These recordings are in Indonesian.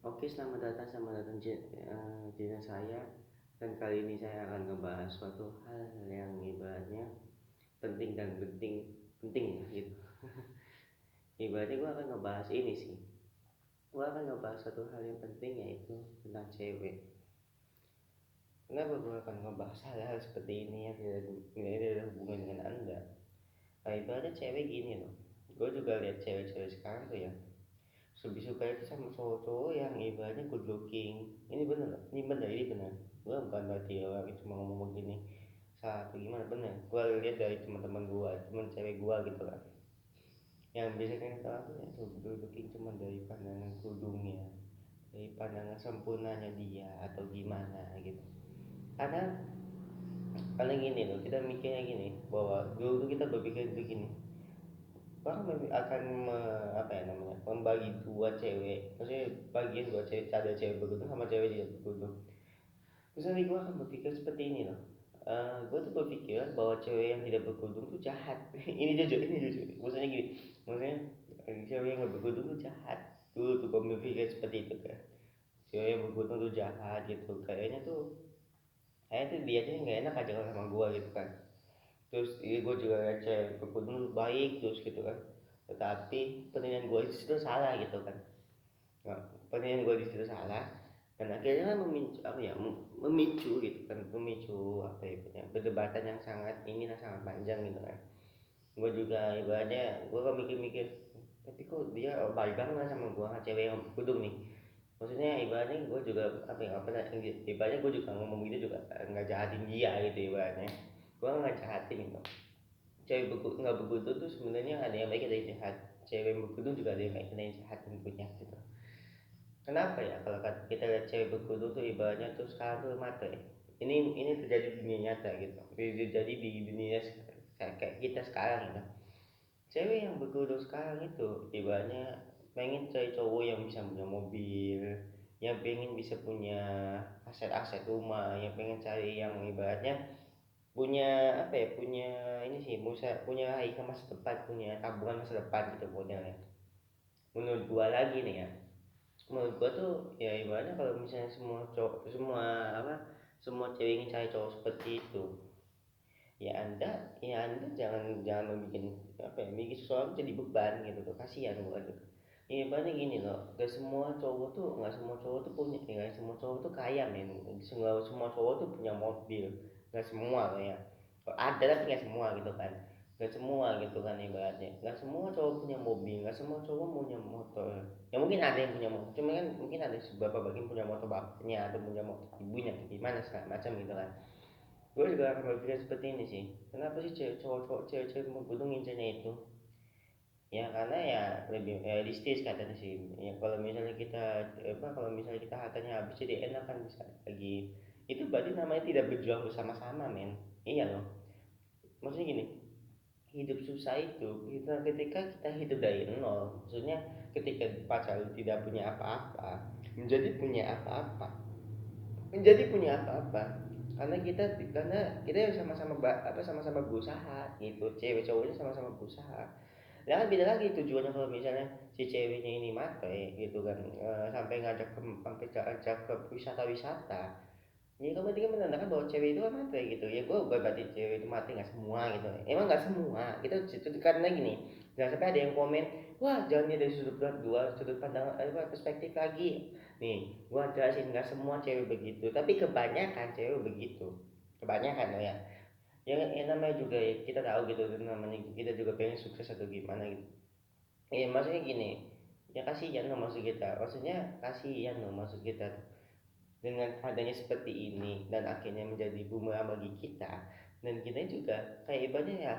Oke, selamat datang channel saya. Dan kali ini saya akan ngebahas suatu hal yang ibaratnya penting dan penting ya gitu. Ibaratnya gue akan ngebahas ini sih. Gue akan ngebahas suatu hal yang penting, yaitu tentang cewek. Kenapa gue akan ngebahas hal-hal seperti ini yang tidak ada hubungan dengan anda? Nah, ibaratnya cewek gini loh. Gue juga lihat cewek-cewek sekarang tuh ya, lebih suka itu sama cowok-cowok yang ibaratnya good looking. Ini bener. Gue bukan berarti orang itu cuma ngomong begini salah atau gimana, bener. Gue lihat dari teman-teman gue, teman cewek gue gitu kan, yang biasanya kita tahu ya tuh good looking cuma dari pandangan kerudungnya, dari pandangan sempurnanya dia atau gimana gitu. Karena paling gini loh, kita mikirnya gini, bahwa dulu tuh kita berpikir begini, orang akan apa ya namanya, membagi dua cewek, maksudnya bagian dua cewek, ada cewek berkerudung sama cewek tidak berkerudung. Terus nanti gue akan berpikir seperti ini loh. Gue tuh berpikir bahwa cewek yang tidak berkerudung tuh jahat. Ini jujur maksudnya gini, maksudnya cewek yang gak berkerudung tuh jahat. Dulu tuh gue berpikir seperti itu kan, cewek yang berkerudung tuh jahat gitu. Kayaknya tuh dia aja nggak enak aja kalau sama gue gitu kan. Terus gue juga liat cewek berkerudung baik terus gitu kan, tetapi penilaian gue itu salah gitu kan. Nah, penilaian gue di situ salah, dan akhirnya kan memicu apa ya, memicu gitu kan, memicu apa ya, punya perdebatan yang sangat panjang gitu kan. Gue juga ibaratnya gue kan mikir-mikir, tapi kok dia baik banget sama gue, cewek yang kudung nih. Maksudnya ibaratnya gue juga apa ya, apa ibaratnya gue juga ngomong gitu juga nggak jahatin dia gitu ibaratnya. Gue nggak jahatin gitu. Cewek nggak begitu tuh sebenarnya ada yang baik ada yang jahat. Cewek yang begitu juga ada yang baik ada yang jahat tentunya gitu. Kenapa ya kalau kita lihat cewek berkerudung tuh ibaratnya tuh sekarang tuh mata ya. Ini terjadi di dunia nyata gitu. Terjadi di dunia kayak kita sekarang gitu. Cewek yang berkerudung sekarang itu ibaratnya pengen cari cowok yang bisa punya mobil, yang pengen bisa punya aset-aset rumah, yang pengen cari yang ibaratnya punya apa ya, punya ini sih, punya ikon masa depan, punya tabungan masa depan gitu modelnya. Menurut gua lagi nih ya, menurut gua tuh ya ibaratnya kalau misalnya semua cowok, semua cewek ingin cari cowok seperti itu, ya anda jangan jangan membuat apa ya, bikin seseorang jadi beban gitu tuh, kasihan gua tuh. Ini ibaratnya gini loh, nggak semua cowok tuh punya, nggak semua cowok tuh kaya men, semua cowok tuh punya mobil, nggak semua loh ya. Ada tapi nggak semua gitu kan, nggak semua gitu kan ibaratnya, nggak semua cowok punya mobil, nggak semua cowok punya motor. Ya mungkin ada yang punya motor, cuma kan mungkin ada beberapa bagian punya motor bapaknya atau punya motor ibunya atau gimana segala macam gitu kan. Gue juga akan berpikir seperti ini sih, kenapa sih cowok-cowok cewek-cewek berkerudung ngincernya itu, ya karena ya lebih realistis katanya sih ya. Kalau misalnya kita hartanya habis jadi enak kan, bisa lagi. Itu berarti namanya tidak berjuang bersama-sama men. Iya loh, maksudnya gini, hidup susah itu ketika kita hidup dari nol, maksudnya ketika pacar tidak punya apa-apa menjadi punya apa-apa, karena kita sama-sama sama-sama berusaha gitu, cewek cowoknya sama-sama berusaha. Ya kan beda lagi tujuannya kalau misalnya si ceweknya ini matre gitu kan, sampai ngajak ke wisata-wisata. Ya kamu berarti kan menandakan bahwa cewek itu kan matre gitu. Ya gue bukan berarti cewek itu matre nggak semua gitu. Emang nggak semua. Kita itu karena gini, jangan sampai ada yang komen, wah jangan dari sudut dua sudut pandang perspektif lagi. Nih, gua jelasin, nggak semua cewek begitu, tapi kebanyakan cewek begitu. Kebanyakan loh ya. Ya namanya juga ya, kita tahu gitu, namanya kita juga pengen sukses atau gimana gitu. Maksudnya gini, ya kasihan loh maksud kita, maksudnya kasihan loh maksud kita dengan adanya seperti ini, dan akhirnya menjadi bumerang bagi kita, dan kita juga kayak ibaratnya ya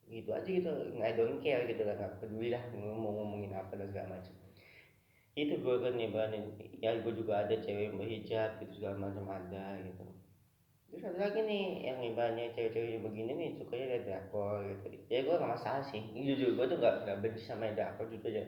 gitu aja gitu, nggak don't care gitu kan, nggak peduli lah ngomongin apa dan segala macam. Itu gue kan ibaratnya, ya gue juga ada cewek yang berhijab gitu segala macam ada gitu. Terus ada lagi nih yang ibaratnya cewek-cewek yang begini nih sukanya liat drakor gitu. Ya gue gak masalah sih, jujur gue tuh gak benci sama drakor juga aja.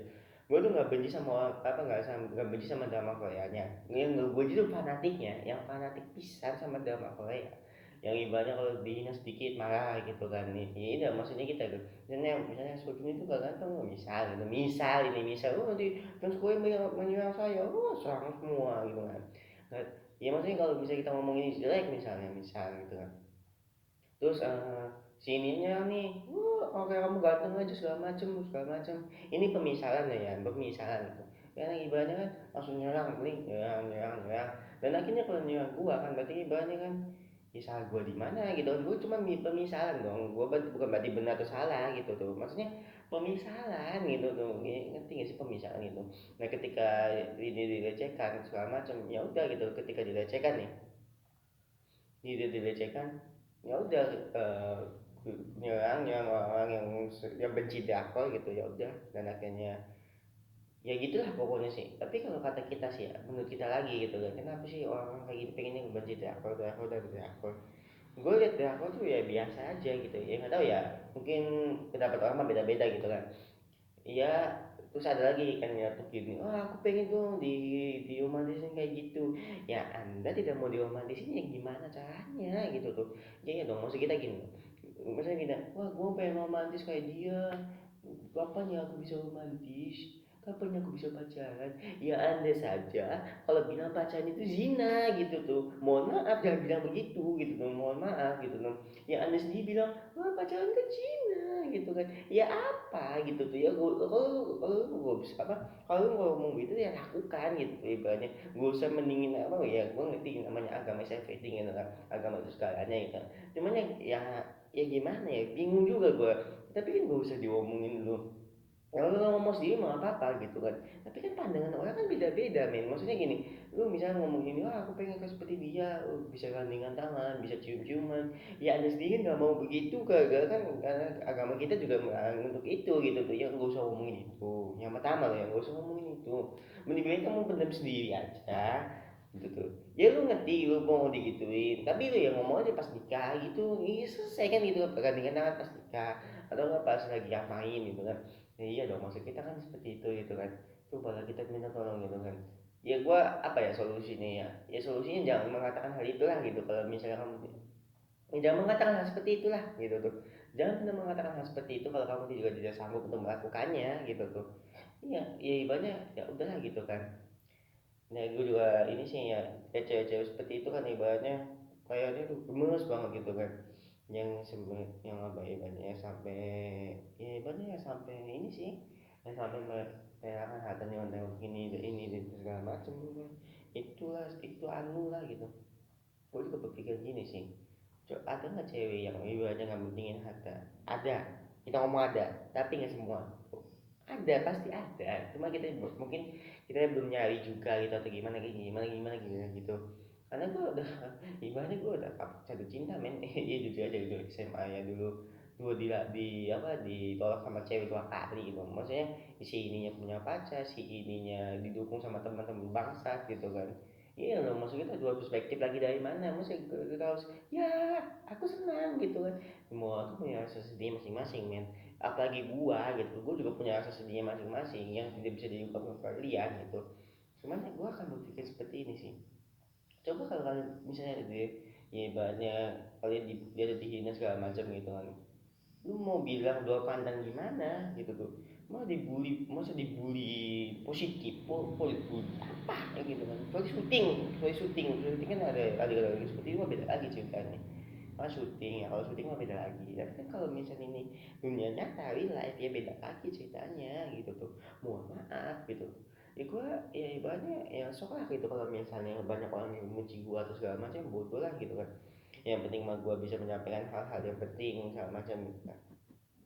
Gue tuh gak benci sama apa, gak benci sama drama Koreanya. Yang gue justru fanatiknya, yang fanatik pisan sama drama Korea. yang ibaratnya kalau dihina sedikit marah gitu kan nih. Ya udah maksudnya kita tuh. Misalnya Sultan itu gak ganteng, misal nanti fans gue menyerang saya, serang semua gitu kan. Nah, ya maksudnya kalau misalnya kita ngomongin jelek misalnya misal gitu kan, terus si ininya nih, oke kamu ganteng aja segala macem, ini pemisalan ya, pemisalan gitu. Karena ibaratnya kan langsung nyerang nih, nyerang, dan akhirnya kalau nyerang gua kan berarti ibaratnya kan, ya salah gua di mana gitu. Gua cuma pemisalan dong, gua bukan berarti benar atau salah gitu tuh, maksudnya pemisalan gitu tuh. Ngerti gak sih pemisalan gitu. Nah ketika ini dilecehkan segala macam, ya udah gitu, ketika dilecehkan nih, dilecehkan, ya udah, nyerang orang yang benci drakor gitu, ya udah. Dan akhirnya ya gitulah pokoknya sih. Tapi kalau kata kita sih ya, menurut kita lagi gitu kan, kenapa sih orang kayak gini pengennya benci drakor. Gue liat drakor tuh ya biasa aja gitu ya, nggak tahu ya, mungkin pendapat orang mah beda-beda gitu kan. Iya, terus ada lagi kan ya tuh gini, aku pengen dong diromantisin kayak gitu. Ya anda tidak mau diromantisin, ya gimana caranya gitu tuh. Ya dong, maksud kita gini, misalnya gini, gue pengen romantis kayak dia, kapan ya aku bisa romantis, kapan ya aku bisa pacaran. Ya anda saja kalau bilang pacaran itu zina gitu tuh, mohon maaf jangan bilang begitu gitu tuh, mohon maaf gitu tuh. Ya anda sendiri bilang, pacaran kan zina gitu kan. Ya apa gitu tuh ya, kalau gue bisa apa, kalau lu ngomong gitu ya lakukan gitu tuh ibaratnya. Gue usah mendingin apa ya, gue ngerti namanya agama, saya everything gitu kan, agama itu segalanya gitu. Cuman ya gimana ya, bingung juga gue. Tapi kan gak usah diomongin dulu. Kalau lu ngomong sendiri mah apa-apa gitu kan. Tapi kan pandangan orang kan beda-beda men. Maksudnya gini, lu misalnya ngomong gini, aku pengen kayak seperti dia, bisa gandengan tangan, bisa cium-ciuman. Ya anda sendiri nggak mau begitu, kagak kan, karena agama kita juga melarang untuk itu gitu tuh. Ya nggak usah ngomongin itu. Yang pertama loh ya, nggak usah ngomongin itu. Mending baik kamu pendam sendiri aja gitu tuh. Ya lu ngerti lu mau digituin, tapi lu yang ngomong aja pas nikah gitu. Iya selesai kan gitu, gandengan tangan pas nikah atau nggak pas lagi ngapain gitu kan. Ya, iya dong, maksud kita kan seperti itu gitu kan. Cobalah kita minta tolong gitu kan. Ya gua apa ya solusinya ya? Ya solusinya jangan mengatakan hal itulah gitu. Kalau misalnya kamu, ya jangan mengatakan hal seperti itulah gitu tuh. Jangan pernah mengatakan hal seperti itu kalau kamu juga tidak sanggup untuk melakukannya gitu tuh. Iya, ya ibaratnya ya udahlah gitu kan. Nah, gue juga ini sih ya, cewek-cewek seperti itu kan ibaratnya kayaknya tuh gemes banget gitu kan. Yang sebenarnya yang apa ya, ibaratnya sampai, ya ibaratnya ya sampai ini sih, yang sampai merelakan hartanya untuk ini dan segala macam gitu. Itulah itu anu lah gitu. Gue juga berpikir gini sih. Ada nggak cewek yang ibaratnya nggak pentingin harta? Ada. Kita ngomong ada, tapi nggak semua. Ada, pasti ada. Cuma kita mungkin kita belum nyari juga gitu, atau gimana gitu. Karena gue udah ibaratnya gue udah jatuh cinta men. Iya jujur aja gitu, SMA ya dulu, di apa, ditolak sama cewek 2 kali gitu. Maksudnya si ininya punya pacar, si ininya didukung sama teman-teman bangsat gitu kan. Iya loh, maksud kita dua perspektif lagi dari mana? Maksudnya kita harus, ya aku senang gitu kan. Semua tuh punya rasa sedih masing-masing men. Apalagi gua gitu, gua juga punya rasa sedihnya masing-masing yang tidak bisa diungkapkan ke kalian gitu. Cuman ya gua akan berpikir seperti ini sih. Coba kalau kalian misalnya dia, ya ibaratnya kalian dia ada dihina segala macam gitu kan, lu mau bilang dua pandang gimana gitu tuh. Mau dibully, masa dibully positif, bully apa ya gitu kan. Kecuali syuting kan ada lagi seperti itu mah beda lagi ceritanya. Syuting ya, kalau syuting mah beda lagi. Tapi kan kalau misalnya ini dunia nyata, real life, ya beda lagi ceritanya gitu tuh. Mohon maaf gitu. Ya gue ya ibaratnya ya sok lah gitu, kalau misalnya banyak orang yang membenci gue atau segala macam, bodoh lah gitu kan. Yang penting mah gue bisa menyampaikan hal-hal yang penting segala macam gitu kan.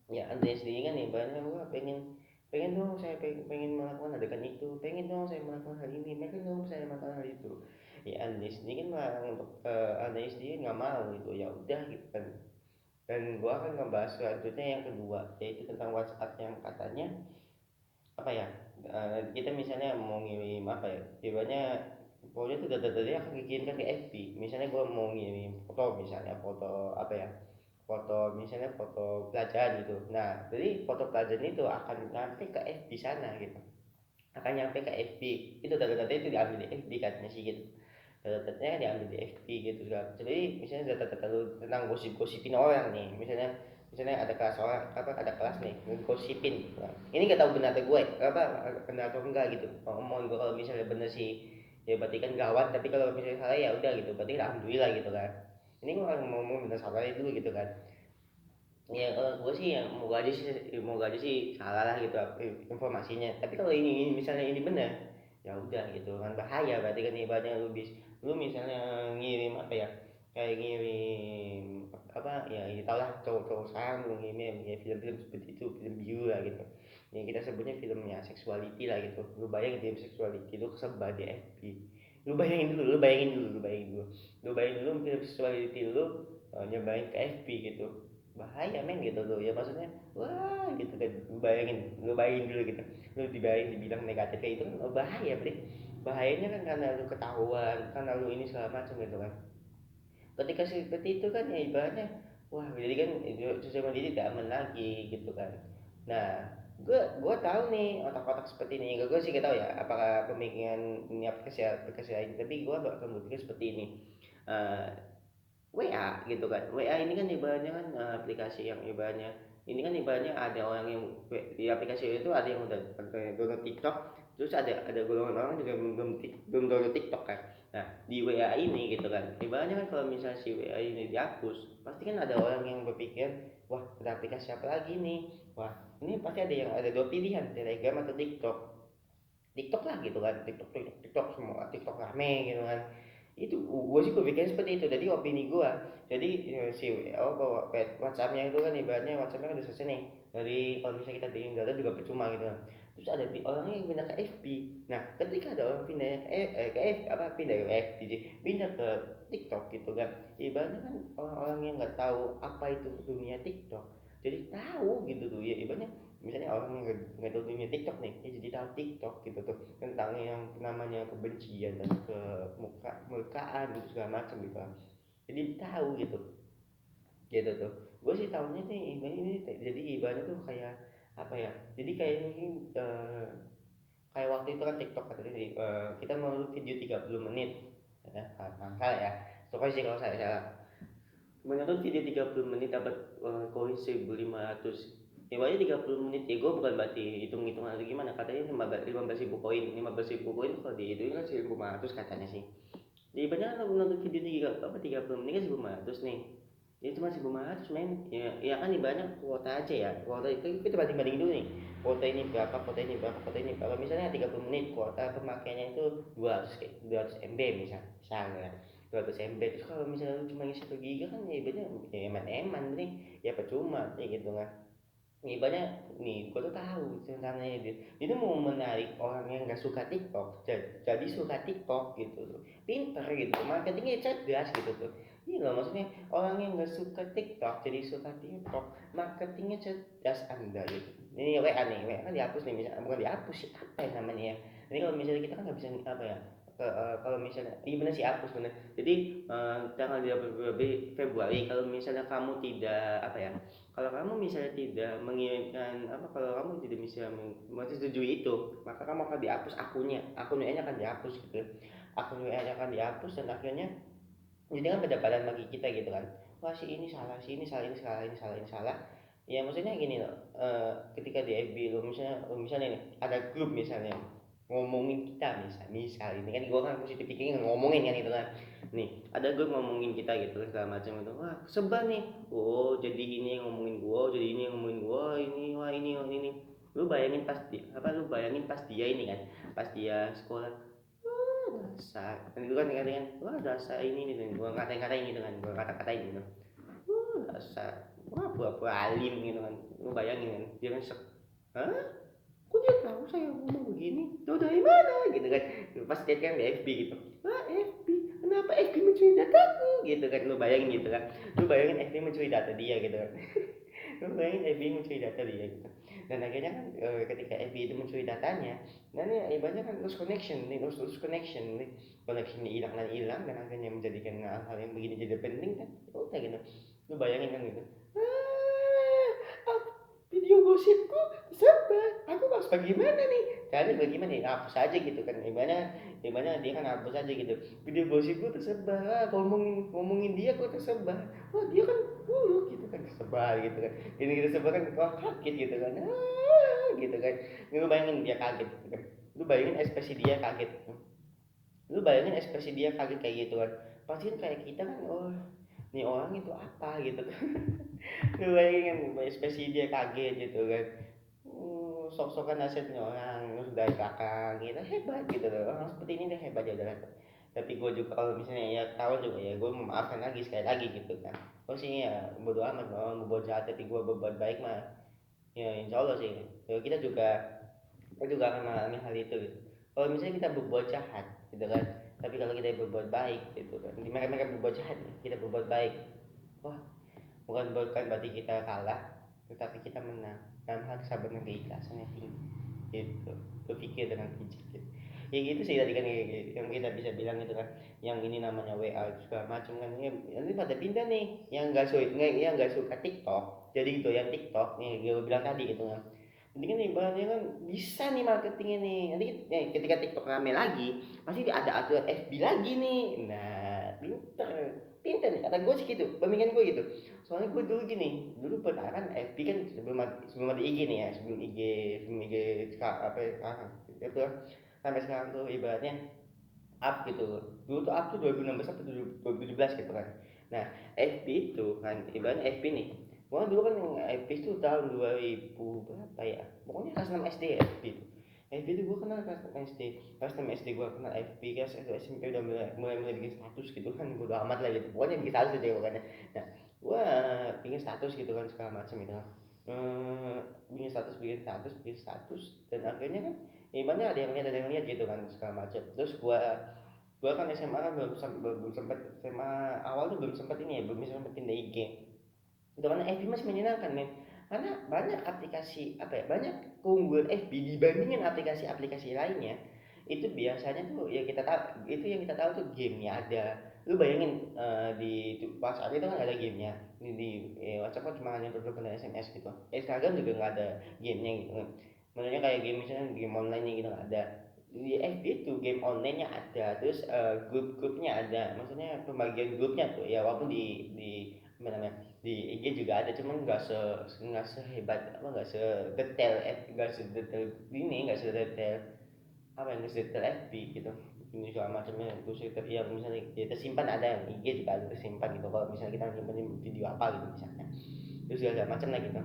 Ya Andre sendiri kan ibaratnya gue pengen pengen dong, saya pengen melakukan adegan itu, pengen dong saya melakukan hal ini, pengen dong saya melakukan hal itu. Ya Andre sendiri kan melarang untuk, Andre sendiri nggak mau gitu, ya udah gitu kan. Dan gue akan ngebahas selanjutnya yang kedua, yaitu tentang WhatsApp yang katanya apa ya, kita misalnya mau ngirim apa ya, ibaratnya pokoknya tuh data-datanya akan dikirimkan ke FB. Misalnya gue mau ngirim foto, misalnya foto apa ya, foto misalnya foto pelajaran gitu. Nah jadi foto pelajaran itu akan nyampe ke FB sana gitu, akan nyampe ke FB. Itu data-data itu diambil di FB katanya sih gitu. data-datanya diambil di FB gitu kan. Jadi misalnya data-data lu tentang gosip-gosipin orang nih, misalnya ada kelas orang apa ada kelas nih ngegosipin. Nah, ini nggak tahu benar atau gue apa benar atau enggak gitu. Ngomong gue kalau misalnya bener sih ya berarti kan gawat, tapi kalau misalnya salah ya udah gitu berarti alhamdulillah gitu kan. Ini gue ngomong bener salah dulu gitu kan. Ya gue sih ya moga aja sih salah lah gitu informasinya, tapi kalau ini misalnya ini benar ya udah gitu kan bahaya, berarti kan ibaratnya lu misalnya ngirim apa ya, kayak ngirim apa ya, ya tau lah cowok-cowok sekarang lu ngirim ya film-film seperti itu, film biu lah gitu yang kita sebutnya filmnya seksuality lah gitu. Lu bayangin film seksuality lu kesebar di FB, lu bayangin dulu film seksuality lu nyebarin ke FB gitu, bahaya men gitu tuh ya maksudnya. Wah gitu kan, lu bayangin dulu gitu, lu dibilang negatif kayak itu kan bahaya bre. Bahayanya kan karena lu ketahuan, karena lu ini segala macam gitu kan. Ketika seperti itu kan ya ibaratnya wah jadi kan sosial media tidak aman lagi gitu kan. Nah gue tahu nih otak-otak seperti ini, gue sih gak tahu ya apakah pemikiran ini aplikasi lain, tapi gue bakal berpikir seperti ini. Eh, WA gitu kan. WA ini kan ibaratnya kan aplikasi yang ibaratnya ini kan ibaratnya ada orang yang di aplikasi itu ada yang udah download TikTok, terus ada golongan orang juga belum download TikTok kan. Nah di WA ini gitu kan ibaratnya kan kalau misalnya si WA ini dihapus pasti kan ada orang yang berpikir wah ada aplikasi apa lagi nih, wah ini pasti ada dua pilihan, Telegram atau TikTok. TikTok lah gitu kan, TikTok semua TikTok rame gitu kan. Itu gue sih berpikir seperti itu, jadi opini gue. Jadi si bawa WhatsAppnya itu kan ibaratnya WhatsAppnya kan udah selesai nih, dari kalau misalnya kita bikin data juga percuma gitu kan. Terus ada orangnya yang pindah ke FB. Nah ketika ada orang pindah ke pindah ke FB pindah ke TikTok gitu kan, ibaratnya kan orang-orang yang nggak tahu apa itu dunia TikTok jadi tahu gitu tuh ya, ibaratnya misalnya orang yang nggak tahu dunia TikTok nih ya jadi tahu TikTok gitu tuh tentang yang namanya kebencian dan kemukaan gitu segala macam gitu kan. Jadi tahu gitu tuh. Gue sih tahunya nih ini jadi ibaratnya tuh kayak apa ya, jadi kayak ini kayak waktu itu kan TikTok katanya kita mau video 30 menit ya kan salah ya, pokoknya sih kalau saya salah menonton video 30 menit dapat koin 1.500. Ya banyak 30 menit ya gue bukan berarti hitung-hitungan atau gimana, katanya 15.000 koin, 15.000 koin kalau di itu kan 1.500 katanya sih. Jadi banyak kan nonton video 30 menit kan 1.500 nih. Ini cuma 1.500 men. Ya kan banyak kuota aja ya. Kuota itu kita banding-banding dulu nih. Kuota ini berapa, kuota ini berapa, kuota ini berapa. Misalnya 30 menit kuota pemakaiannya itu 200 MB misalnya. 200 MB terus kalau misalnya lu cuma ngisi 1 giga kan ya banyak ya eman-eman nih. Ya percuma nih gitu kan. Nih banyak nih, gue tuh tahu rencananya dia tuh mau menarik orang yang nggak suka TikTok, jadi suka TikTok gitu tuh, pinter gitu, marketingnya cerdas gitu tuh. Ini loh maksudnya orang yang nggak suka TikTok jadi suka TikTok, marketingnya cerdas anda gitu. Ini WA nih, WA kan dihapus nih misalnya, bukan dihapus sih apa ya namanya ya. Ini kalau misalnya kita kan nggak bisa apa ya, kalau misalnya iya benar sih hapus benar. Jadi tanggal 20 Februari kalau misalnya kamu tidak apa ya, kalau kamu misalnya tidak mengirimkan apa, kalau kamu tidak bisa menyetujui itu maka kamu akan dihapus akun WA nya akan dihapus gitu, akun WA nya akan dihapus dan akhirnya jadi kan pendapatan bagi kita gitu kan, wah si ini salah, si ini salah, ini salah, ini salah, ini salah. Ya maksudnya gini loh, ketika di FB lo misalnya nih ada grup misalnya ngomongin kita, misal ini kan gue kan positif thinking ngomongin kan itu kan, nih ada grup ngomongin kita gitu kan segala macam itu, wah sebar nih, oh jadi ini yang ngomongin gue, jadi ini yang ngomongin gue, ini wah ini lu bayangin pasti apa, lu bayangin pas dia ini kan, pas dia sekolah dasar kan itu kan dengan wah dasar ini nih, gua kata-katain gitu kan, gua kata-katain gitu, dasar wah pura-pura alim gitu kan, lu bayangin kan dia kan hah kok dia tahu saya ngomong begini, tahu dari mana gitu kan, pas dia kan di FB gitu, ah FB kenapa FB mencuri dataku gitu kan, lu bayangin gitu kan, lu bayangin FB mencuri data dia gitu kan. Lu bayangin FB mencuri data dia gitu, dan akhirnya kan ketika FB itu mencuri datanya, dan ya ibaratnya kan lost connection nih, connectionnya hilang dan hilang dan akhirnya menjadikan hal-hal yang begini jadi penting kan, ya udah gitu, lu bayangin kan gitu, ah, video gosipku tersebar. Aku harus bagaimana nih? Caranya bagaimana nih? Hapus aja gitu kan. Gimana dia kan hapus aja gitu. Video gosip gue tersebar. Ngomongin dia kok tersebar. Wah dia kan buruk gitu kan, tersebar gitu kan. Ini kita sebar kan, wah kaget gitu kan. Gitu kan. Lu bayangin dia kaget gitu kan. Lu bayangin ekspresi dia kaget. Lu bayangin ekspresi dia kaget kayak gitu kan. Pasti kan kayak kita kan, oh ini orang itu apa gitu kan. Lu bayangin ekspresi dia kaget gitu kan. Sok-sokan asetnya orang terus dari belakang gitu hebat gitu loh, orang seperti ini deh hebat ya udah. Tapi gue juga kalau misalnya ya tahu juga ya gue memaafkan lagi sekali lagi gitu kan. Gue sih ya bodo amat kalau berbuat jahat tapi gue berbuat baik mah ya insya Allah sih ya, kita juga akan mengalami hal itu gitu. Kalau misalnya kita berbuat jahat gitu kan, tapi kalau kita berbuat baik gitu kan, mereka berbuat jahat kita berbuat baik, wah bukan berarti kita kalah, tetapi kita menang dalam hal kesabaran dan keikhlasan yang tinggi gitu. Berpikir dengan bijak gitu. Ya gitu sih tadi kan yang kita bisa bilang gitu kan, yang ini namanya WA segala macam kan ya, nanti pada pindah nih yang nggak suka TikTok jadi gitu yang TikTok nih gue bilang tadi gitu kan. Jadi kan ibaratnya kan bisa nih marketingnya nih. Nanti ketika TikTok rame lagi, pasti ada aturan FB lagi nih. Nah, pinter. Pinter nih, kata gue sih gitu. Pemikiran gue gitu. Soalnya gue dulu gini, dulu kan FB kan sebelum ada IG nih ya, sebelum IG apa ya, itu kan. Sampai sekarang tuh ibaratnya up gitu. Dulu tuh up tuh 2016 sampai 2017 gitu kan. Nah, FB itu kan ibaratnya FB nih. Gua dulu kan FB itu tahun 2000 berapa ya? Pokoknya kelas 6 SD ya FB itu. FB itu gua kenal kelas 6 SD. Kelas 6 SD gua kenal FB, kelas SMP udah mulai bikin status gitu kan. Gua udah amat lah gitu. Pokoknya bikin status aja pokoknya. Nah, gua bikin status gitu kan segala macam gitu kan. Bikin status dan akhirnya kan ibaratnya ada yang lihat gitu kan segala macam. Terus gua kan SMA kan belum sempat SMA awal tuh belum sempat ini ya belum bisa sempetin IG itu karena FB masih menyenangkan men, karena banyak aplikasi apa ya banyak keunggulan FB dibandingin aplikasi-aplikasi lainnya. Itu biasanya tuh ya kita tahu itu yang kita tahu tuh gamenya ada. Lu bayangin di WhatsApp itu kan ada gamenya di WhatsApp kan cuma hanya telepon dan SMS gitu. Instagram juga nggak ada gamenya gitu kan. Maksudnya kayak game misalnya game online gitu nggak ada. Di FB itu game online-nya ada, terus grup-grupnya ada, maksudnya pembagian grupnya tuh ya walaupun di apa namanya di IG juga ada cuman nggak sehebat apa nggak sedetail ini nggak sedetail apa yang sedetail FB gitu. Ini segala macamnya terus ya misalnya ya tersimpan ada yang IG juga ada tersimpan gitu kalau misalnya kita nyimpen video apa gitu misalnya terus segala macam lah gitu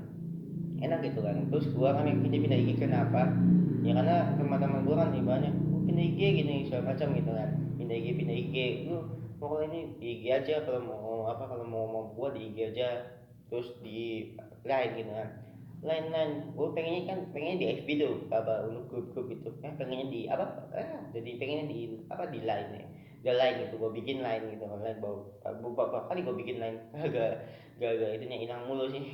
enak gitu kan. Terus gua kan yang pindah IG kenapa ya karena teman-teman gua kan banyak pindah IG gini segala macam gitu kan, pindah IG lu mau kalau ini di IG aja kalau mau apa kalau mau gua di IG aja terus di line gitu kan. Lain-lain gue pengennya di FB tuh apa untuk grup-grup itu pengennya di apa jadi pengennya di apa di line ya di line gitu gue bikin line gitu line beberapa kali gue bikin line gak itunya hilang mulu sih.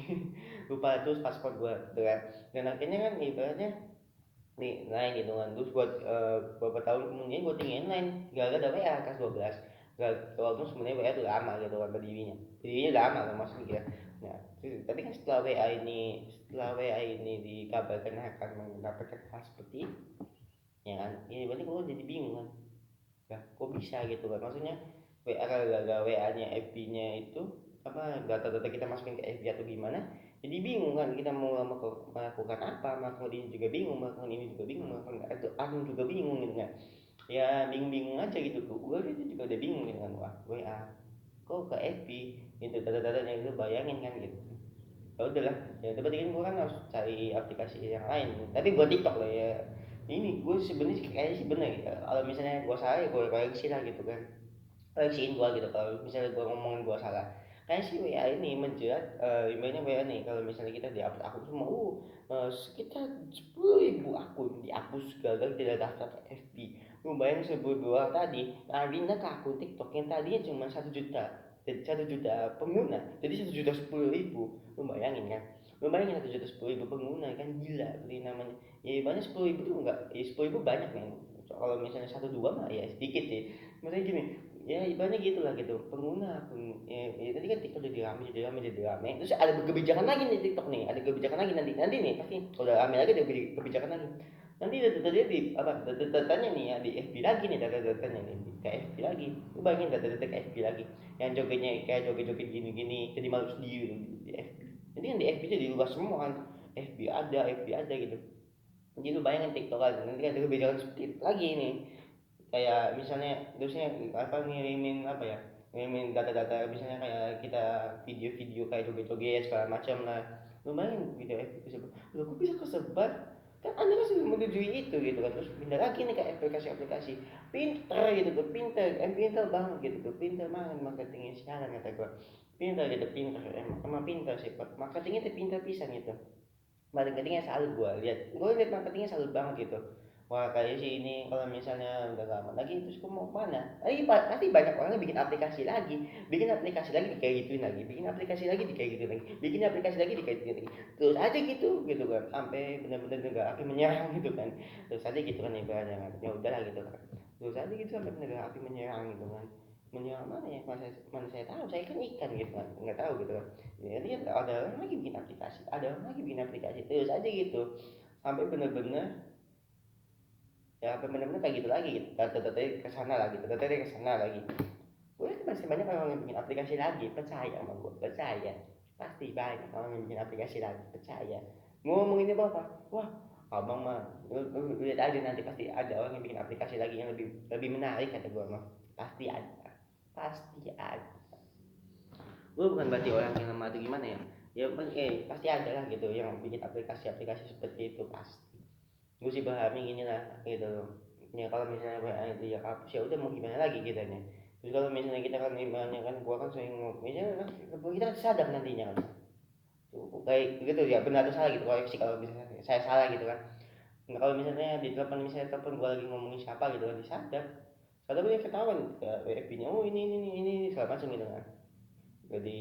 Lupa terus paspor gue dan akhirnya kan ibaratnya nih lain gitu kan terus buat beberapa tahun kemudian gue tinggalin lain gak ada WA kelas 12 gak walaupun sebenarnya WA tuh lama gitu kan berdirinya lama kan maksudnya ya. Nah tapi kan setelah WA ini dikabarkan akan mendapatkan hal seperti ini, ya kan ini berarti gue jadi bingung kan lah kok bisa gitu kan maksudnya WA kalau gak WA nya FB nya itu apa data-data kita masukin ke FB atau gimana jadi bingung kan kita mau melakukan apa melakukan ini juga bingung melakukan ini juga bingung melakukan itu aku juga bingung gitu kan ya bingung-bingung aja gitu gue itu juga udah bingung gitu kan wah WA kok ke FB gitu data-datanya itu bayangin kan gitu ya udahlah ya itu berarti kan gue kan harus cari aplikasi yang lain tapi buat TikTok lah ya ini gue sebenarnya kayaknya sih bener ya kalau misalnya gue salah ya gue koreksi lah gitu kan koreksiin gue gitu kalau misalnya gue ngomongin gue salah kayak sih WA ini menjerat emailnya WA nih kalau misalnya kita dihapus akun semua sekitar 10.000 akun dihapus gagal tidak daftar ke FB. Lu bayangin 10.000 orang tadi nah pindah ke akun TikTok yang tadinya cuma 1 juta jadi 1 juta pengguna jadi 1 juta 10.000. Lu bayangin kan lu bayangin 1 juta 10.000 pengguna kan gila ini namanya ya banyak 10.000 tuh enggak ya 10.000 banyak men kalau misalnya satu dua mah ya sedikit sih, maksudnya gini, ya ibaratnya gitulah gitu, ya tadi kan TikTok jadi rame, terus ada kebijakan lagi nih TikTok nih, ada kebijakan lagi nanti nanti nih pasti kalau udah rame lagi ada kebijakan lagi, nanti data-datanya di apa data-datanya nih ya di FB lagi nih, data-datanya nih ke FB lagi, lu bayangin data-data ke FB lagi, yang jogetnya kayak joget-joget gini-gini jadi malu sendiri di FB, jadi kan di FB jadi luas semua kan, FB ada gitu. Jadi lu bayangin TikTok kan, nanti ada kebijakan seperti itu lagi nih. Kayak misalnya terusnya apa ngirimin apa ya? Ngirimin data-data misalnya kayak kita video-video kayak joget-joget segala macam lah. Lu bayangin video itu lu kok bisa kesebar? Kan Anda kan sudah menyetujui itu gitu kan. Terus pindah lagi nih ke aplikasi-aplikasi. Pinter gitu tuh, pinter banget gitu tuh. Pinter banget marketingnya sekarang kata gua. Pinter gitu, pinter emang pinter sih. Marketingnya tuh pinter pisan gitu, marketingnya salut, gue lihat marketingnya salut banget gitu. Wah kayak sih ini kalau misalnya udah lama lagi terus gue mau mana pasti banyak orang bikin aplikasi lagi, kayak gituin lagi, bikin aplikasi lagi kayak gitu lagi, bikin aplikasi lagi kayak gitu lagi, terus aja gitu kan sampai benar-benar negara api menyerang gitu kan, terus aja gitu kan ibaratnya kan, ya udahlah gitu kan, terus aja gitu sampai negara api menyerang gitu kan, menyerang mana ya, mana saya tahu, saya kan ikan gitu kan nggak tahu gitu kan. Ya, dia ada orang lagi bikin aplikasi, terus aja gitu sampai bener-bener, ya sampai bener-bener kayak gitu lagi gitu, data-data ke sana lagi, data-data ke sana lagi. Gue masih banyak orang yang bikin aplikasi lagi, percaya sama gue, percaya. Pasti banyak orang yang bikin aplikasi lagi, percaya. Ngomong ini apa? Wah, abang mah, lu lihat aja nanti pasti ada orang yang bikin aplikasi lagi yang lebih lebih menarik kata gue mah. Pasti ada, pasti ada. Gue bukan berarti orang yang lemah atau gimana ya, ya pasti ada lah gitu yang bikin aplikasi-aplikasi seperti itu pasti. Gue sih pahami gini lah gitu, ya kalau misalnya WA itu ya hapus ya udah mau gimana lagi kita nih. Terus kalau misalnya kita kan imannya kan, gua kan sering misalnya kan kita kan sadar nantinya kan kayak gitu ya, benar atau salah gitu, koreksi kalau misalnya saya salah gitu kan. Nah, kalau misalnya di telepon, misalnya telepon gua lagi ngomongin siapa gitu kan, disadap sadar dia ketahuan ke WFP-nya, oh ini segala macam gitu kan. Jadi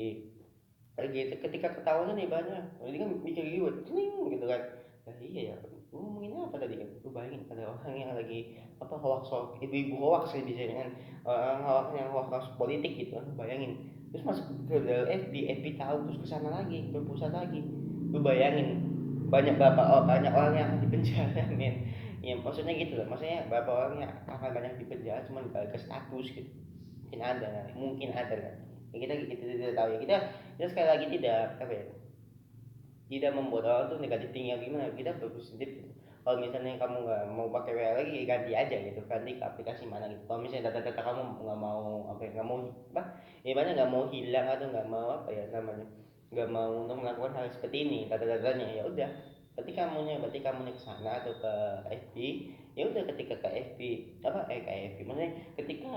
kayak gitu ketika ketahuan nih banyak, jadi kan mikir gitu gitu kan. Nah, iya ya, lu ngomongin apa tadi kan, lu bayangin ada orang yang lagi apa hoax, ibu-ibu hoax ya bisa kan, orang hoax yang hoax politik gitu kan, bayangin terus masuk ke FB tahu terus kesana lagi ke pusat lagi, lu bayangin banyak orang yang akan dipenjara men. Ya maksudnya gitu loh, maksudnya berapa orang yang akan banyak dipenjara cuma ke status gitu, mungkin ada kan, ya kita tidak tahu ya, kita sekali lagi tidak apa ya, tidak membuat orang tuh negatif tinggi gimana, kita berpositif gitu. Kalau misalnya kamu nggak mau pakai WA lagi, ganti aja gitu, ganti ke aplikasi mana gitu. Kalau misalnya data-data kamu nggak mau apa ya, nggak mau apa ya, mana nggak mau hilang atau nggak mau apa ya namanya, nggak mau untuk melakukan hal seperti ini, data-datanya ya udah, berarti kamunya ke sana atau ke FB, ya udah ketika ke FB apa ke FB maksudnya ketika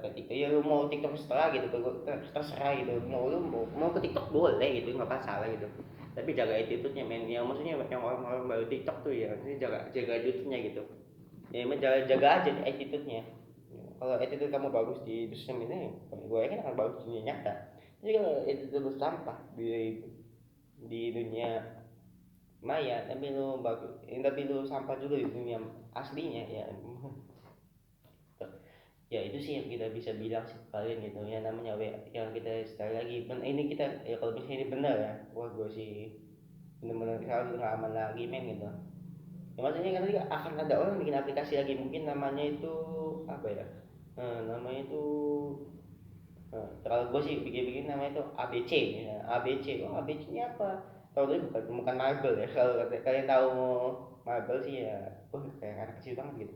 ketika ya lu mau TikTok setelah gitu, terserah gitu, mau ke TikTok boleh gitu, nggak masalah gitu, tapi jaga attitude-nya men, yang maksudnya yang orang-orang baru TikTok tuh ya, ini jaga jaga attitude-nya gitu, ya emang jaga aja attitude-nya. Kalau attitude kamu bagus di sistem ini, gue yakin akan bagus di dunia nyata. Jadi kalau attitude lu sampah di dunia maya, tapi lu bagus, tapi lu sampah juga di dunia aslinya ya. Ya itu sih yang kita bisa bilang sih kalian gitu ya, namanya yang kita sekali lagi ini kita ya, kalau misalnya ini benar ya, wah gue sih bener-bener selalu nggak aman lagi men gitu. Ya, maksudnya kan tadi akan ada orang bikin aplikasi lagi, mungkin namanya itu apa ya, namanya itu kalau gue sih bikin namanya itu ABC ya. ABC, oh ABC ini apa, tahu tuh bukan Marvel ya, kalau kalian tahu Marvel sih ya, kayak anak kecil banget gitu.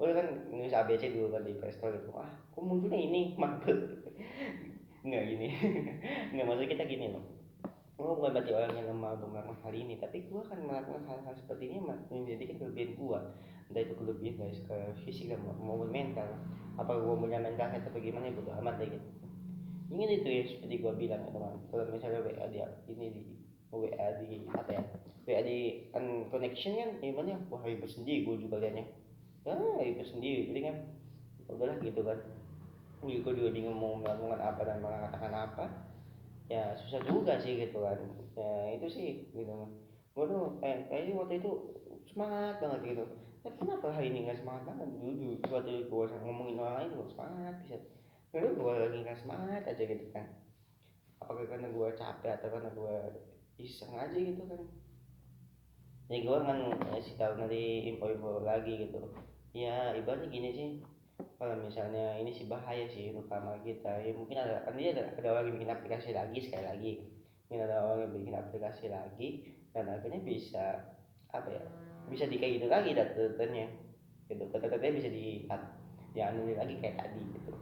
Oh kan nulis ABC dulu kan di Play Store gitu, wah kok munculnya ini Marvel. Nggak gini. Nggak, maksud kita gini loh, gue bukan berarti orang yang lemah untuk melakukan hal ini, tapi gue akan melakukan hal-hal seperti ini menjadikan kelebihan gue, entah itu kelebihan dari fisik dan maupun mental. Apa gue punya mental atau bagaimana itu bodo amat deh gitu. Ingin itu ya seperti gue bilang ya teman, kalau misalnya WA dia ini di WA di apa ya, WA di connection kan gimana, wah ribet sendiri gue juga liatnya, ribet sendiri jadi kan udahlah gitu kan. Gue juga bingung mau melakukan apa dan mengatakan apa, ya susah juga sih gitu kan. Ya itu sih gitu, gue tuh kayaknya waktu itu semangat banget gitu, tapi kenapa hari ini nggak semangat banget? Dulu waktu gue ngomongin orang lain gue semangat bisa. Lalu gue lagi nggak semangat aja gitu kan. Apakah karena gue capek atau karena gue iseng aja gitu kan? Ya gue kan ngasih tahu nanti info-info lagi gitu. Ya ibaratnya gini sih, kalau misalnya ini sih bahaya sih untuk kamar kita. Ya mungkin kan dia ada orang yang bikin aplikasi lagi sekali lagi. Mungkin ada orang yang bikin aplikasi lagi dan akhirnya bisa apa ya? Bisa di kayak gitu lagi data-datanya. Gitu. Data-datanya bisa dianulir lagi kayak tadi gitu.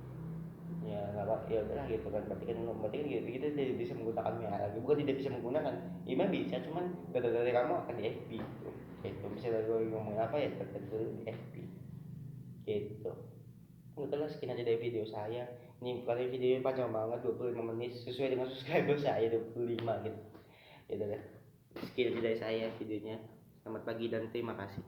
Ya nggak apa ya udahlah gitu kan berarti kan gitu kita tidak bisa menggunakan MIA lagi, bukan tidak bisa menggunakan, email bisa cuman data-data kamu akan di FB gitu. Gitu misalnya gue ngomong apa ya tertentu di FB gitu. Udahlah sekian aja dari video saya. Ini kali videonya panjang banget 25 menit sesuai dengan subscriber saya 25 gitu. Ya udah sekian aja dari saya videonya. Selamat pagi dan terima kasih.